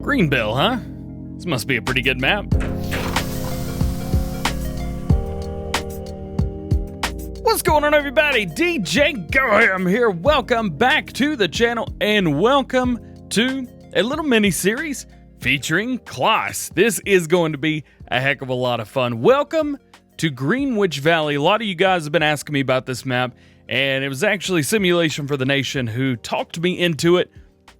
Greenville, huh? This must be a pretty good map. What's going on, everybody? DJ GoHam here. Welcome back to the channel and welcome to a little mini-series featuring Claas. This is going to be a heck of a lot of fun. Welcome to Greenwich Valley. A lot of you guys have been asking me about this map, and it was actually Simulation for the Nation who talked me into it.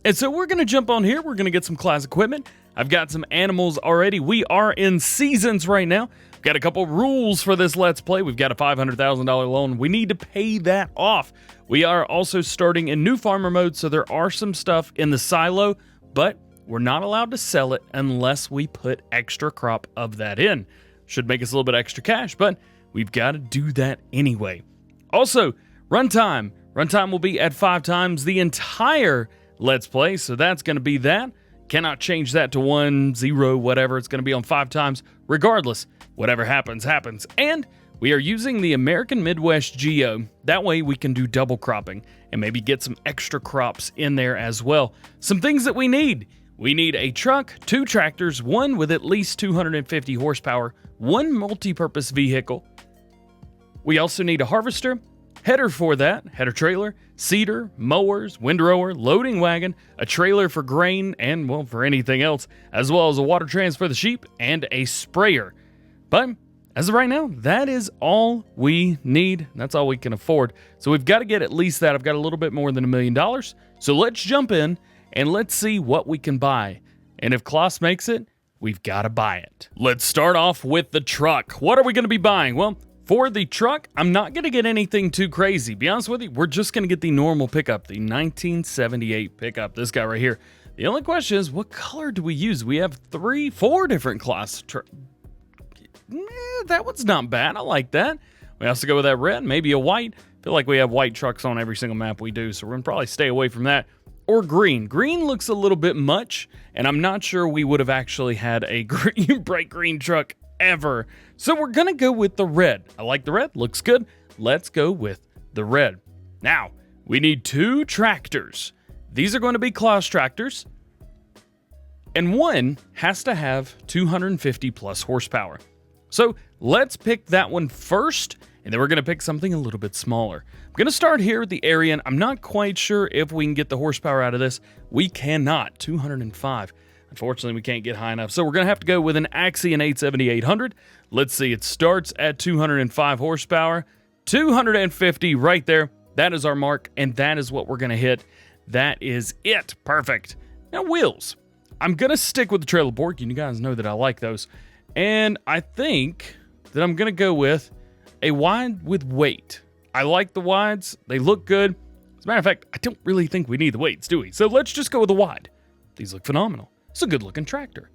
And so we're going to jump on here. We're going to get some Claas equipment. I've got some animals already. We are in seasons right now. We've got a couple rules for this Let's Play. We've got a $500,000 loan. We need to pay that off. We are also starting in new farmer mode, so there are some stuff in the silo, but we're not allowed to sell it unless we put extra crop of that in. Should make us a little bit extra cash, but we've got to do that anyway. Also, runtime. Runtime will be at 5 times the entire Let's Play, so that's going to be that. Cannot change that to 1, 0, whatever. It's going to be on 5 times. Regardless, whatever happens, happens. And we are using the American Midwest Geo. That way we can do double cropping and maybe get some extra crops in there as well. Some things that we need. We need a truck, 2 tractors, 1 with at least 250 horsepower, 1 multi-purpose vehicle. We also need a harvester, header for that, header trailer, seeder, mowers, windrower, loading wagon, a trailer for grain and, well, for anything else, as well as a water transfer for the sheep and a sprayer. But as of right now, that is all we need. That's all we can afford. So we've got to get at least that. I've got a little bit more than $1 million. So let's jump in and let's see what we can buy. And if Claas makes it, we've got to buy it. Let's start off with the truck. What are we going to be buying? Well, for the truck, I'm not going to get anything too crazy. Be honest with you, we're just going to get the normal pickup, the 1978 pickup, this guy right here. The only question is, what color do we use? We have 4 different Claas. That one's not bad. I like that. We also go with that red, maybe a white. I feel like we have white trucks on every single map we do, so we're going to probably stay away from that. Or green. Green looks a little bit much, and I'm not sure we would have actually had a green, bright green truck ever. So we're gonna go with the red. I like the red, looks good. Let's go with the red. Now, we need 2 tractors. These are going to be Claas tractors, and one has to have 250 plus horsepower. So let's pick that one first, and then we're gonna pick something a little bit smaller. I'm gonna start here with the Arian. I'm not quite sure if we can get the horsepower out of this. We cannot, 205. Unfortunately, we can't get high enough, so we're going to have to go with an Axion 870-800. Let's see, it starts at 205 horsepower, 250 right there. That is our mark, and that is what we're going to hit. That is it. Perfect. Now, wheels. I'm going to stick with the trailer board. You guys know that I like those. And I think that I'm going to go with a wide with weight. I like the wides. They look good. As a matter of fact, I don't really think we need the weights, do we? So let's just go with the wide. These look phenomenal. It's a good looking tractor.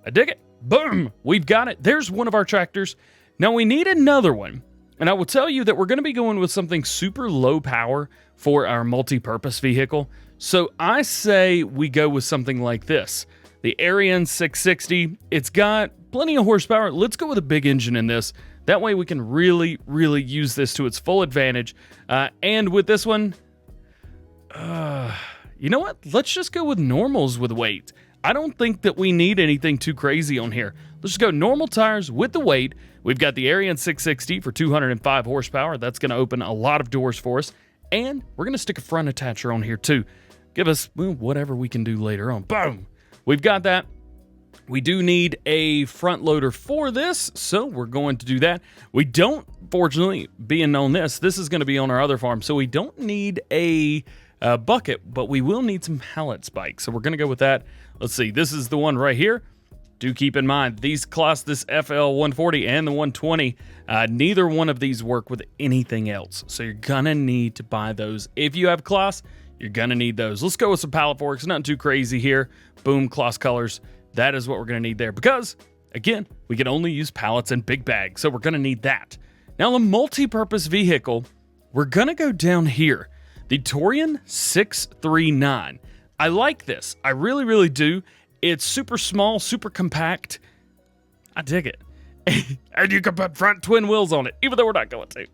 I dig it. Boom. We've got it. There's one of our tractors. Now we need another one. And I will tell you that we're going to be going with something super low power for our multi-purpose vehicle. So I say we go with something like this. The Arian 660. It's got plenty of horsepower. Let's go with a big engine in this. That way we can really, really use this to its full advantage. And with this one, you know what? Let's just go with normals with weight. I don't think that we need anything too crazy on here. Let's just go normal tires with the weight. We've got the Arian 660 for 205 horsepower. That's going to open a lot of doors for us. And we're going to stick a front attacher on here too. Give us, well, whatever we can do later on. Boom! We've got that. We do need a front loader for this, so we're going to do that. We don't, fortunately, being on this is going to be on our other farm, so we don't need a bucket, but we will need some pallet spikes. So we're going to go with that. Let's see. This is the one right here. Do keep in mind, these Claas, this FL140 and the 120, neither one of these work with anything else. So you're going to need to buy those. If you have Claas, you're going to need those. Let's go with some pallet forks. Nothing too crazy here. Boom, Claas colors. That is what we're going to need there because, again, we can only use pallets and big bags. So we're going to need that. Now, the multi-purpose vehicle, we're going to go down here. The Torian 639. I like this. I really, really do. It's super small, super compact. I dig it. And you can put front twin wheels on it, even though we're not going to.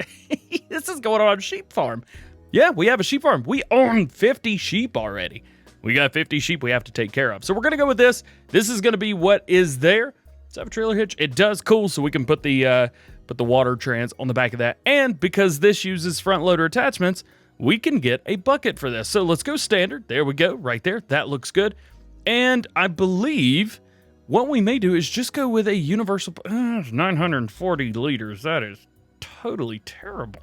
This is going on a sheep farm. Yeah, we have a sheep farm. We own 50 sheep already. We got 50 sheep we have to take care of. So we're going to go with this. This is going to be what is there. Does it have a trailer hitch? It does. Cool. So we can put the water trans on the back of that. And because this uses front loader attachments, we can get a bucket for this. So let's go standard. There we go. Right there. That looks good. And I believe what we may do is just go with a universal 940 liters. That is totally terrible.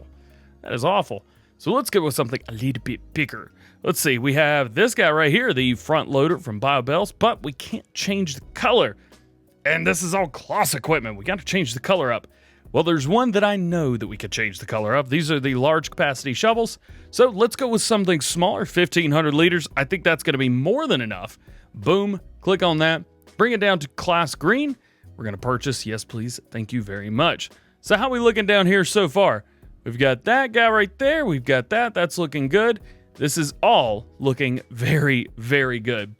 That is awful. So let's go with something a little bit bigger. Let's see. We have this guy right here, the front loader from BioBells, but we can't change the color. And this is all Claas equipment. We got to change the color up. Well, there's one that I know that we could change the color of. These are the large capacity shovels. So let's go with something smaller, 1,500 liters. I think that's going to be more than enough. Boom. Click on that. Bring it down to Claas Green. We're going to purchase. Yes, please. Thank you very much. So how are we looking down here so far? We've got that guy right there. We've got that. That's looking good. This is all looking very, very good.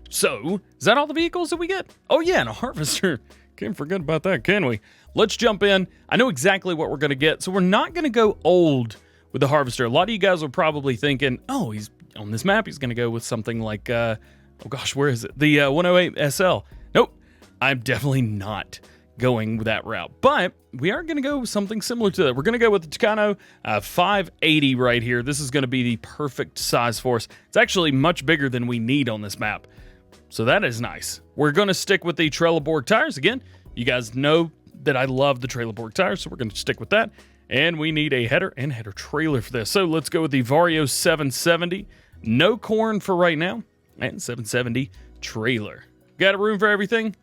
So, is that all the vehicles that we get? Oh, yeah, and a harvester. Can't forget about that, can we? Let's jump in. I know exactly what we're going to get, so we're not going to go old with the harvester. A lot of you guys are probably thinking, oh, he's on this map, he's going to go with something like, oh gosh, where is it? The 108 SL. Nope, I'm definitely not going that route, but we are going to go with something similar to that. We're going to go with the Tucano 580 right here. This is going to be the perfect size for us. It's actually much bigger than we need on this map, so that is nice. We're going to stick with the Trelleborg tires again. You guys know that I love the Trelleborg tires, so we're going to stick with that. And we need a header and header trailer for this. So let's go with the Vario 770. No corn for right now, and 770 trailer. Got a room for everything?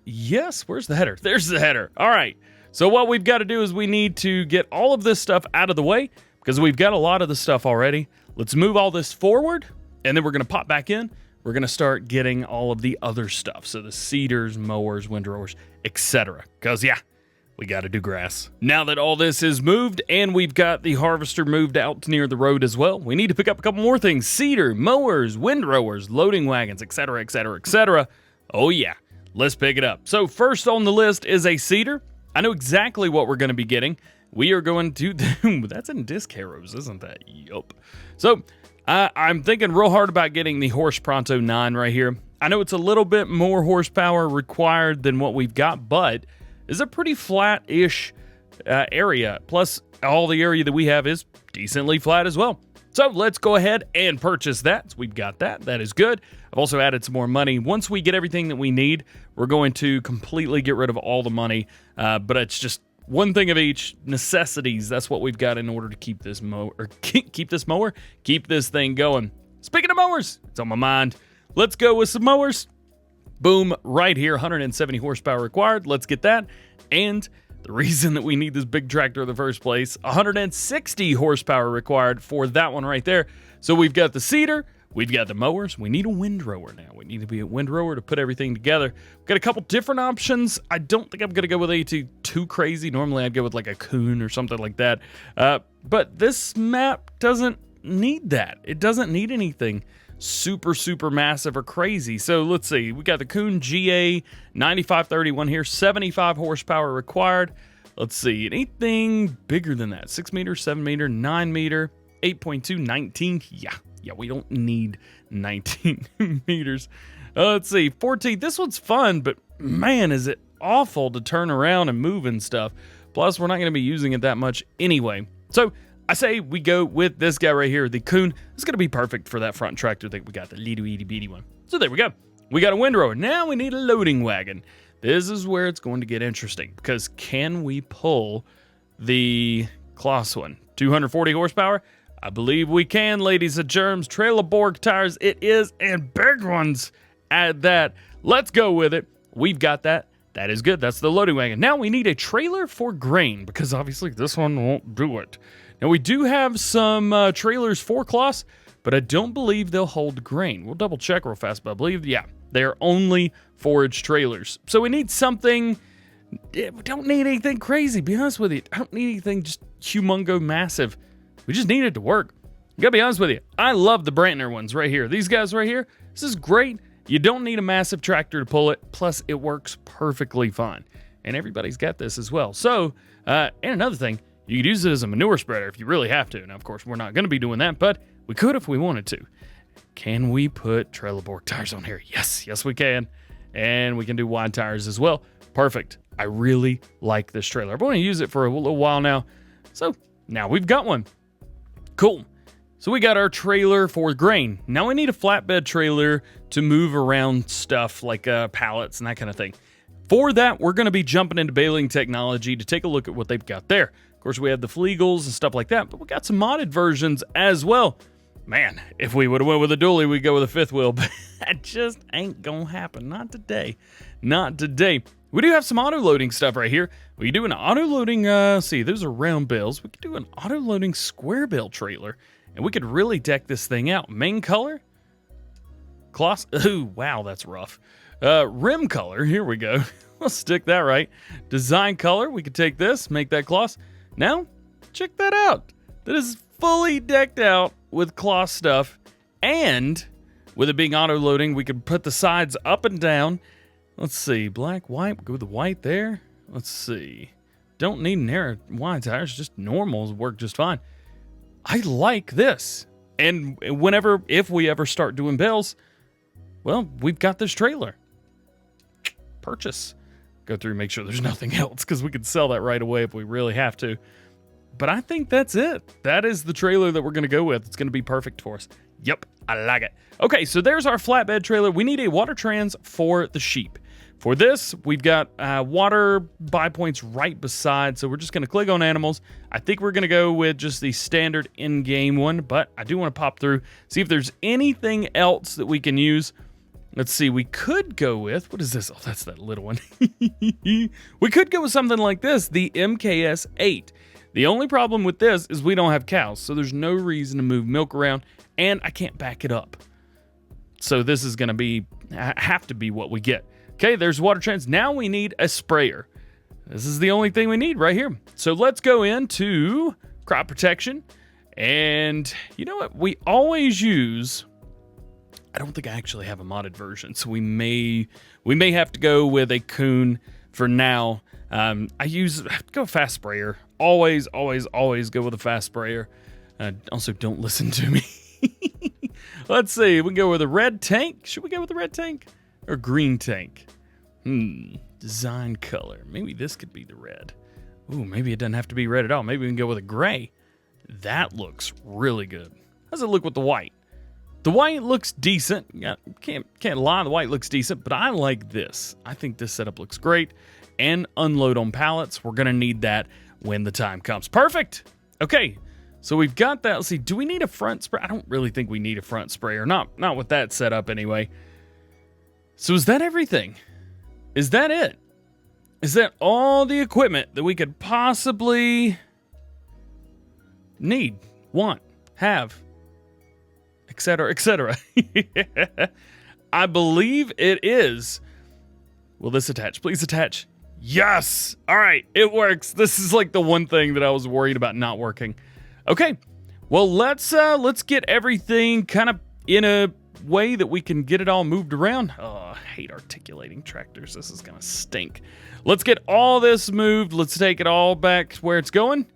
Yes, where's the header? There's the header. All right, so what we've got to do is we need to get all of this stuff out of the way because we've got a lot of the stuff already. Let's move all this forward, and then we're going to pop back in. We're going to start getting all of the other stuff. So the seeders, mowers, windrowers, etc. Because, yeah, we got to do grass. Now that all this is moved and we've got the harvester moved out near the road as well, we need to pick up a couple more things. Seeder, mowers, windrowers, loading wagons, etc., etc., etc. Oh, yeah. Let's pick it up. So first on the list is a seeder. I know exactly what we're going to be getting. We are going to... That's in disc arrows, isn't that? Yup. So... I'm thinking real hard about getting the Horse Pronto 9 right here. I know it's a little bit more horsepower required than what we've got, but it's a pretty flat-ish area. Plus, all the area that we have is decently flat as well. So let's go ahead and purchase that. So we've got that. That is good. I've also added some more money. Once we get everything that we need, we're going to completely get rid of all the money. But it's just one thing of each. Necessities. That's what we've got in order to keep this keep this thing going. Speaking of mowers, it's on my mind. Let's go with some mowers. Boom, right here, 170 horsepower required. Let's get that. And the reason that we need this big tractor in the first place, 160 horsepower required for that one right there. So we've got the seeder, we've got the mowers. We need a windrower now. We need to be a windrower to put everything together. We've got a couple different options. I don't think I'm going to go with anything too crazy. Normally I'd go with like a coon or something like that. But this map doesn't need that. It doesn't need anything super, super massive or crazy. So let's see. We got the Kuhn GA 9531 here, 75 horsepower required. Let's see. Anything bigger than that? 6 meter, 7 meter, 9 meter, 8.2, 19. Yeah, we don't need 19 meters. Let's see. 14. This one's fun, but man, is it awful to turn around and move and stuff. Plus, we're not going to be using it that much anyway. So I say we go with this guy right here, the Kuhn. It's going to be perfect for that front tractor that we got, the little itty bitty one. So there we go. We got a windrower. Now we need a loading wagon. This is where it's going to get interesting because can we pull the Claas one? 240 horsepower? I believe we can, ladies and germs. Trelleborg tires it is, and big ones at that. Let's go with it. We've got that. That is good. That's the loading wagon. Now we need a trailer for grain because obviously this one won't do it. Now, we do have some trailers for Claas, but I don't believe they'll hold grain. We'll double check real fast, but I believe, yeah, they're only forage trailers. So we need something, we don't need anything crazy, be honest with you. I don't need anything just humongo massive. We just need it to work. I gotta be honest with you. I love the Brantner ones right here. These guys right here, this is great. You don't need a massive tractor to pull it, plus it works perfectly fine. And everybody's got this as well. So, and another thing, you could use it as a manure spreader if you really have to. Now, of course, we're not going to be doing that, but We could if we wanted to. Can we put Trelleborg tires on here? Yes, yes we can. And we can do wide tires as well. Perfect. I really like this trailer. I've wanted to use it for a little while now. So now we've got one. Cool. So we got our trailer for grain. Now we need a flatbed trailer to move around stuff like pallets and that kind of thing. For that, we're going to be jumping into baling technology to take a look at what they've got there. Of course, we have the Flegels and stuff like that, but we got some modded versions as well. Man, if we would have went with a dually, we'd go with a fifth wheel, but that just ain't gonna happen. Not today. Not today. We do have some auto-loading stuff right here. We can do an auto-loading, see, those are round bales. We could do an auto-loading square bale trailer, and we could really deck this thing out. Main color? Claas, ooh, wow, that's rough. Rim color, here we go. Let's stick that right. Design color, we could take this, make that Claas. Now, check that out. That is fully decked out with Claas stuff, and with it being auto-loading, we could put the sides up and down. Let's see, black, white, go with the white there. Let's see. Don't need narrow wide tires, just normals work just fine. I like this. And whenever, if we ever start doing bales, well, we've got this trailer. Purchase. Go through and make sure there's nothing else, because we could sell that right away if we really have to. But I think that's it. That is the trailer that we're going to go with. It's going to be perfect for us. Yep, I like it. Okay, so there's our flatbed trailer. We need a water trans for the sheep. For this, we've got water buy points right beside, so we're just going to click on animals. I think we're going to go with just the standard in-game one, but I do want to pop through, see if there's anything else that we can use. Let's see, we could go with, what is this? Oh, that's that little one. We could go with something like this, the MKS 8. The only problem with this is we don't have cows, so there's no reason to move milk around, and I can't back it up. So this is going to have to be what we get. Okay, there's water trans. Now we need a sprayer. This is the only thing we need right here. So let's go into crop protection. And you know what? We always use, I don't think I actually have a modded version, so we may have to go with a Coon for now. I go fast sprayer. Always go with a fast sprayer. Also, don't listen to me. Let's see. We can go with a red tank. Should we go with a red tank or green tank? Design color. Maybe this could be the red. Ooh, maybe it doesn't have to be red at all. Maybe we can go with a gray. That looks really good. How does it look with the white? The white looks decent. Yeah, can't lie, the white looks decent, but I like this. I think this setup looks great. And unload on pallets. We're gonna need that when the time comes. Perfect. Okay, so we've got that. Let's see, do we need a front spray? I don't really think we need a front sprayer. Not with that setup anyway. So is that everything? Is that it? Is that all the equipment that we could possibly need, want, have, etc., etc.? I believe it is. Will this attach? Please attach. Yes! All right, it works. This is like the one thing that I was worried about not working. Okay, well, let's get everything kind of in a way that we can get it all moved around. Oh, I hate articulating tractors. This is gonna stink. Let's get all this moved. Let's take it all back where it's going.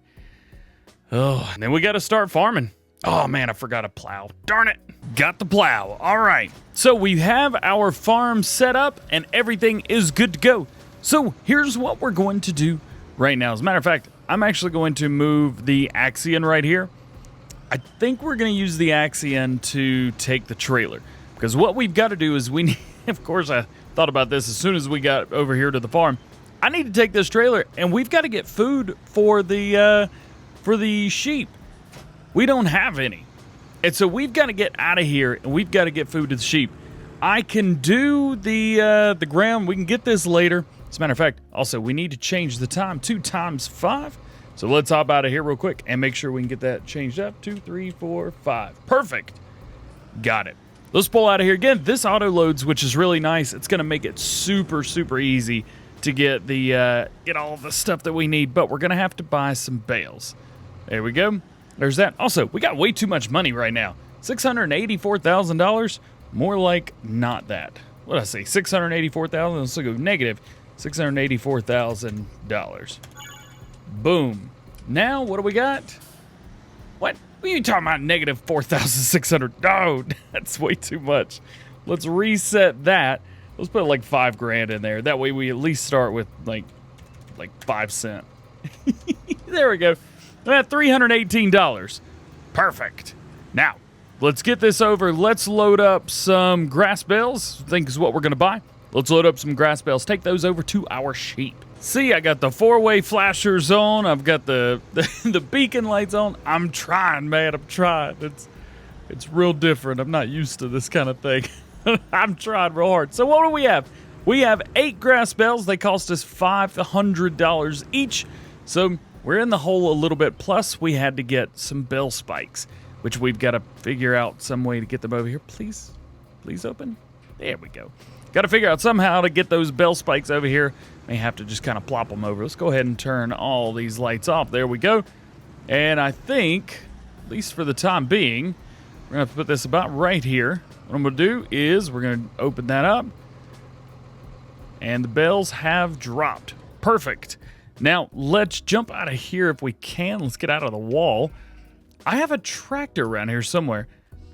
Oh, and then we got to start farming. Oh man, I forgot a plow. Darn it. Got the plow. All right. So we have our farm set up and everything is good to go. So here's what we're going to do right now. As a matter of fact, I'm actually going to move the Axion right here. I think we're going to use the Axion to take the trailer, because what we've got to do is we need, of course, I thought about this as soon as we got over here to the farm. I need to take this trailer and we've got to get food for the sheep. We don't have any. And so we've got to get out of here and we've got to get food to the sheep. I can do the ground. We can get this later. As a matter of fact, also, we need to change the time 2 times 5. So let's hop out of here real quick and make sure we can get that changed up. 2, 3, 4, 5. Perfect. Got it. Let's pull out of here. Again, this auto loads, which is really nice. It's going to make it super, super easy to get get all the stuff that we need. But we're going to have to buy some bales. There we go. There's that. Also, we got way too much money right now. $684,000. More like not that. What did I say? $684,000. Let's go negative $684,000. Boom. Now, what do we got? What What are you talking about negative 4,600? No, that's way too much. Let's reset that. Let's put like 5 grand in there. That way we at least start with like 5 cents. There we go. At $318. Perfect. Now, let's get this over. Let's load up some grass bales. I think is what we're going to buy. Let's load up some grass bales. Take those over to our sheep. See, I got the 4-way flashers on. I've got the beacon lights on. I'm trying, man. I'm trying. It's real different. I'm not used to this kind of thing. I'm trying real hard. So what do we have? We have 8 grass bales. They cost us $500 each. So we're in the hole a little bit. Plus, we had to get some bell spikes, which we've got to figure out some way to get them over here. Please open. There we go. Got to figure out somehow to get those bell spikes over here. May have to just kind of plop them over. Let's go ahead and turn all these lights off. There we go. And I think, at least for the time being, we're going to have to put this about right here. What I'm going to do is we're going to open that up. And the bells have dropped. Perfect. Now, let's jump out of here if we can. Let's get out of the wall. I have a tractor around here somewhere.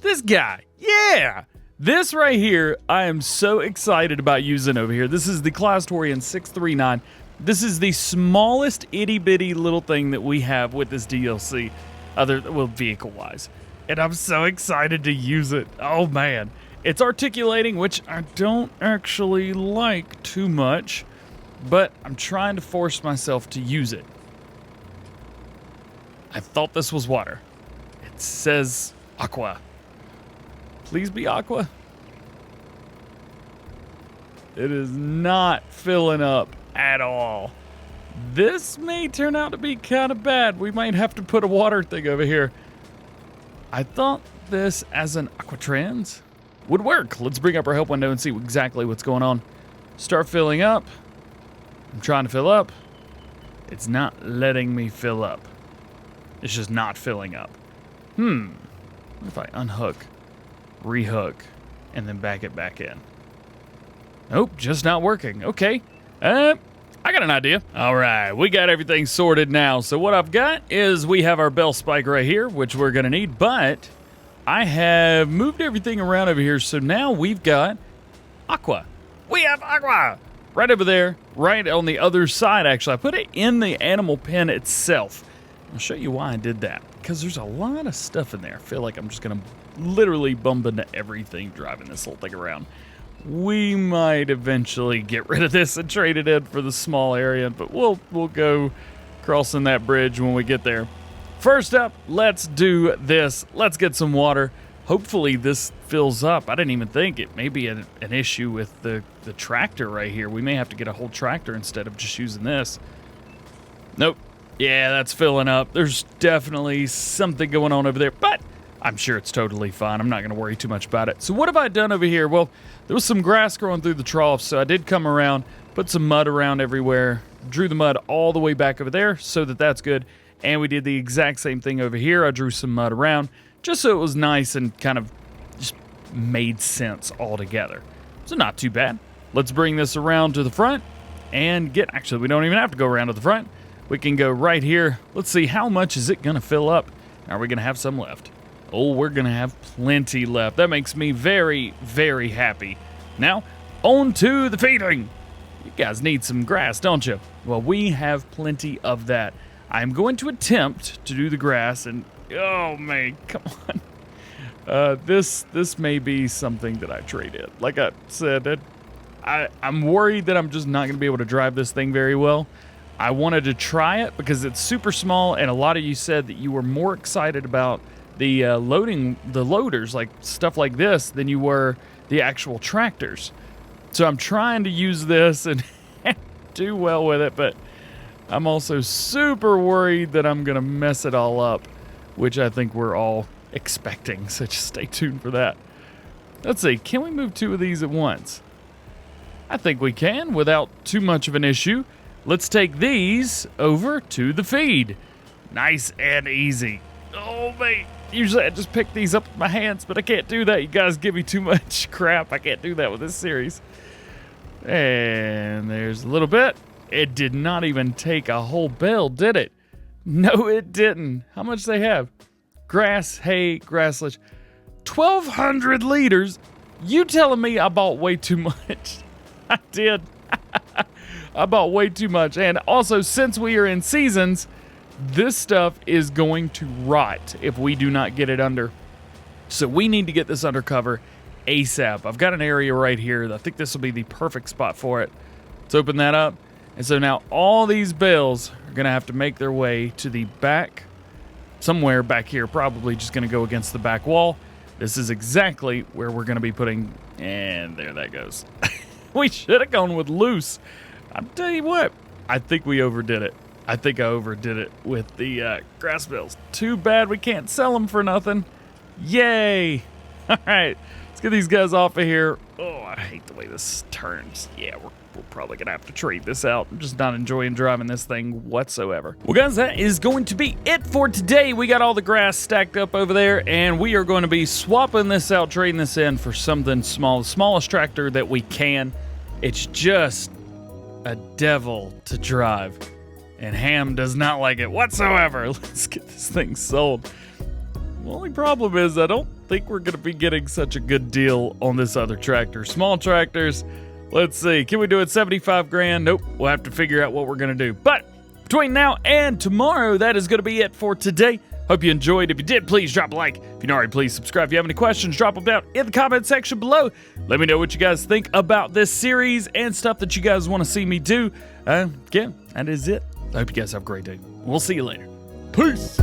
This guy. Yeah. This right here, I am so excited about using over here. This is the Claas 639. This is the smallest itty-bitty little thing that we have with this DLC, vehicle-wise. And I'm so excited to use it. Oh, man. It's articulating, which I don't actually like too much, but I'm trying to force myself to use it. I thought this was water. It says aqua. Please be aqua. It is not filling up at all. This may turn out to be kind of bad. We might have to put a water thing over here. I thought this as an Aquatrans would work. Let's bring up our help window and see exactly what's going on. Start filling up. I'm trying to fill up. It's not letting me fill up. It's just not filling up. What if I unhook, rehook, and then back it back in? Nope, just not working. Okay. I got an idea. All right, we got everything sorted now. So what I've got is we have our bell spike right here, which we're going to need, but I have moved everything around over here. So now we've got aqua. We have aqua right over there, right on the other side, actually. I put it in the animal pen itself. I'll show you why I did that, because there's a lot of stuff in there. I feel like I'm just going to literally bump into everything driving this little thing around. We might eventually get rid of this and trade it in for the small area, but we'll go crossing that bridge when we get there. First up, let's do this. Let's get some water. Hopefully this fills up. I didn't even think it may be an issue with the tractor right here. We may have to get a whole tractor instead of just using this. Nope. Yeah, that's filling up. There's definitely something going on over there, but I'm sure it's totally fine. I'm not going to worry too much about it. So what have I done over here? Well, there was some grass growing through the trough, so I did come around, put some mud around everywhere, drew the mud all the way back over there so that that's good. And we did the exact same thing over here. I drew some mud around just so it was nice and kind of just made sense all together. So not too bad. Let's bring this around to the front and actually, we don't even have to go around to the front. We can go right here. Let's see, how much is it going to fill up? Are we going to have some left? Oh, we're going to have plenty left. That makes me very, very happy. Now, on to the feeding. You guys need some grass, don't you? Well, we have plenty of that. I'm going to attempt to do the grass, and oh, man, come on. This may be something that I trade in. Like I said, I'm worried that I'm just not going to be able to drive this thing very well. I wanted to try it because it's super small, and a lot of you said that you were more excited about the loaders, like stuff like this, than you were the actual tractors. So I'm trying to use this and do well with it, but I'm also super worried that I'm going to mess it all up, which I think we're all expecting, so just stay tuned for that. Let's see, can we move 2 of these at once? I think we can without too much of an issue. Let's take these over to the feed. Nice and easy. Oh, mate. Usually I just pick these up with my hands, but I can't do that. You guys give me too much crap. I can't do that with this series. And there's a little bit. It did not even take a whole bale, did it? No, it didn't. How much they have? grass, hay, grassless. 1,200 liters? You telling me I bought way too much? I did. I bought way too much. And also, since we are in seasons, this stuff is going to rot if we do not get it under. So we need to get this under cover ASAP. I've got an area right here. I think this will be the perfect spot for it. Let's open that up. And so now all these bales are going to have to make their way to the back. Somewhere back here, probably just going to go against the back wall. This is exactly where we're going to be putting, and there that goes. We should have gone with loose. I'll tell you what, I think we overdid it. I think I overdid it with the grass bales. Too bad we can't sell them for nothing. Yay. All right, let's get these guys off of here. Oh, I hate the way this turns. Yeah, we're probably going to have to trade this out. I'm just not enjoying driving this thing whatsoever. Well, guys, that is going to be it for today. We got all the grass stacked up over there, and we are going to be swapping this out, trading this in for something small, the smallest tractor that we can. It's just a devil to drive, and Ham does not like it whatsoever. Let's get this thing sold. The only problem is I don't think we're going to be getting such a good deal on this other tractor. Small tractors, let's see. Can we do it 75 grand? Nope. We'll have to figure out what we're going to do. But between now and tomorrow, that is going to be it for today. Hope you enjoyed. If you did, please drop a like. If you're not already, please subscribe. If you have any questions, drop them down in the comment section below. Let me know what you guys think about this series and stuff that you guys want to see me do. Again, that is it. I hope you guys have a great day. We'll see you later. Peace.